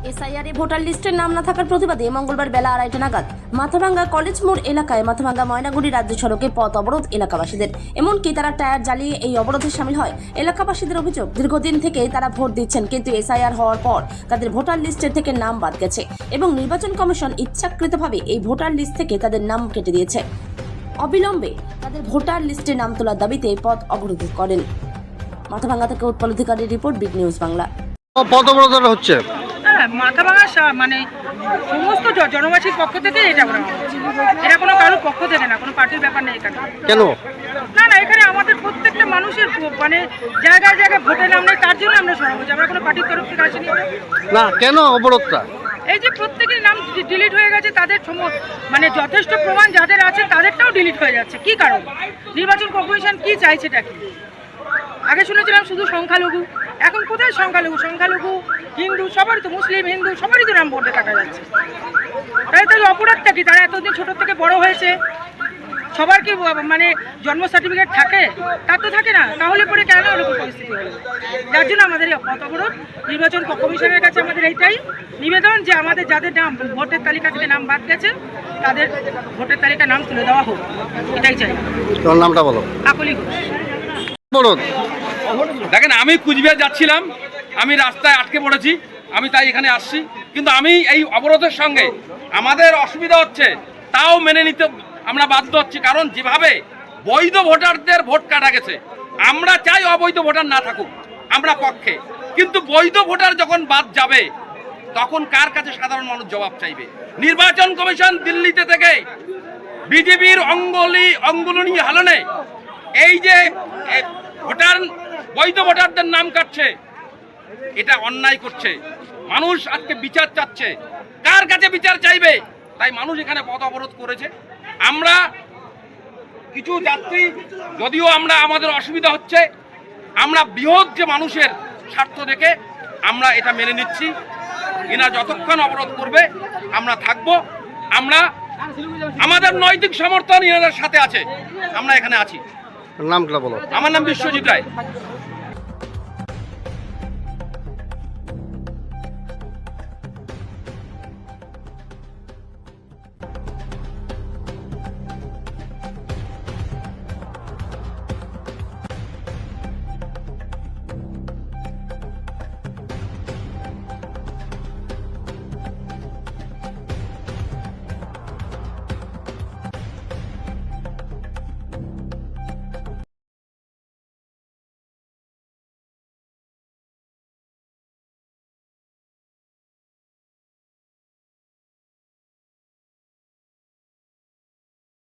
এসআইআরে voter লিস্টের নাম না থাকার প্রতিবাদে মঙ্গলবার বেলা 2:30 নাগাদ মাথাভাঙ্গা কলেজ মোড় এলাকায় মাথাভাঙ্গা ময়নাগুড়ি রাজ্য সড়কে পথ অবরোধ এলাকাবাসীদের। এমনকি তারা টায়ার জ্বালিয়ে এই অবরোধে সামিল হয়। এলাকাবাসীদের অভিযোগ, দীর্ঘদিন থেকে তারা ভোট দিচ্ছেন, কিন্তু এসআইআর হওয়ার পর তাদের ভোটার লিস্টের থেকে নাম বাদ গেছে এবং নির্বাচন কমিশন ইচ্ছাকৃতভাবে এই ভোটার লিস্ট থেকে তাদের নাম কেটে দিয়েছে। অবিলম্বে তাদের ভোটার লিস্টে নাম তোলার দাবিতে পথ অবরোধ করেন। মাথাভাঙ্গা থেকে উৎপল অধিকারীর রিপোর্ট, বিগ নিউজ বাংলা। পথ অবরোধ হচ্ছে মাথাভাঙা মানে সমস্ত জনবাসীর পক্ষ থেকে এটা করা হচ্ছে। এটা কোনো কারোর পক্ষ থেকে না, কোনো পার্টির ব্যাপার নেই এখানে। কেন? না, এখানে আমাদের প্রত্যেকটা মানুষের মানে জায়গায় জায়গায় ভোটের নাম নেই, তার জন্য আমরা সরব হচ্ছি। আমরা কোনো পার্টির তরফ থেকে আসিনি। না, কেন অবরোধটা? এই যে প্রত্যেকের নাম ডিলিট হয়ে গেছে, তাদের মানে যথেষ্ট প্রমাণ যাদের আছে তাদেরটাও ডিলিট হয়ে যাচ্ছে। কি কারণ? নির্বাচন কমিশন কি চাইছে এটা কি? আগে শুনেছিলাম শুধু সংখ্যালঘু, এখন কোথায় সংখ্যালঘু? সংখ্যালঘু হিন্দু সবারই তো, মুসলিম হিন্দু সবারই তো নাম ভোটে কাটা যাচ্ছে। তাহলে অপরাধটা কি? তারা এতদিন ছোট থেকে বড় হয়েছে, সবার কি মানে জন্ম সার্টিফিকেট থাকে? তার তো থাকে না। তাহলে পরে কেন এরকম পরিস্থিতি হলো? যার জন্য আমাদের এই পথ অবরোধ। নির্বাচন কমিশনের কাছে আমাদের এইটাই নিবেদন যে আমাদের যাদের নাম ভোটের তালিকা থেকে নাম বাদ গেছে তাদের ভোটের তালিকা নাম তুলে দেওয়া হোক, এটাই চাই। তোর নামটা বলো। কাকলি ঘোষ। অবরোধ। দেখেন, আমি কুচবিহার যাচ্ছিলাম, আমি রাস্তায় আটকে পড়েছি, আমি তাই এখানে আসছি। কিন্তু আমি এই অবরোধের সঙ্গে আমাদের অসুবিধা হচ্ছে, তাও মেনে নিতে আমরা বাধ্য হচ্ছি। কারণ যেভাবে বৈধ ভোটারদের ভোট কাটা গেছে, আমরা চাই অবৈধ ভোটার না থাকুক, আমরা পক্ষে। কিন্তু বৈধ ভোটার যখন বাদ যাবে তখন কার কাছে সাধারণ মানুষ জবাব চাইবে? নির্বাচন কমিশন দিল্লিতে থেকে বিজেপির অঙ্গুলি হালনে এই যে ভোটার বৈধ ভোটারদের নাম কাটছে, এটা অন্যায় করছে। মানুষ আজকে বিচার চাচ্ছে, কার কাছে বিচার চাইবে? তাই মানুষ এখানে পথ অবরোধ করেছে। আমরা কিছু যাত্রী, যদিও আমাদের অসুবিধা হচ্ছে, আমরা বৃহৎ যে মানুষের স্বার্থ দেখে আমরা এটা মেনে নিচ্ছি। এরা যতক্ষণ অবরোধ করবে আমরা থাকবো। আমরা আমাদের নৈতিক সমর্থন এনাদের সাথে আছে, আমরা এখানে আছি। নামটা বলো। আমার নাম বিশ্বজিৎ রায়।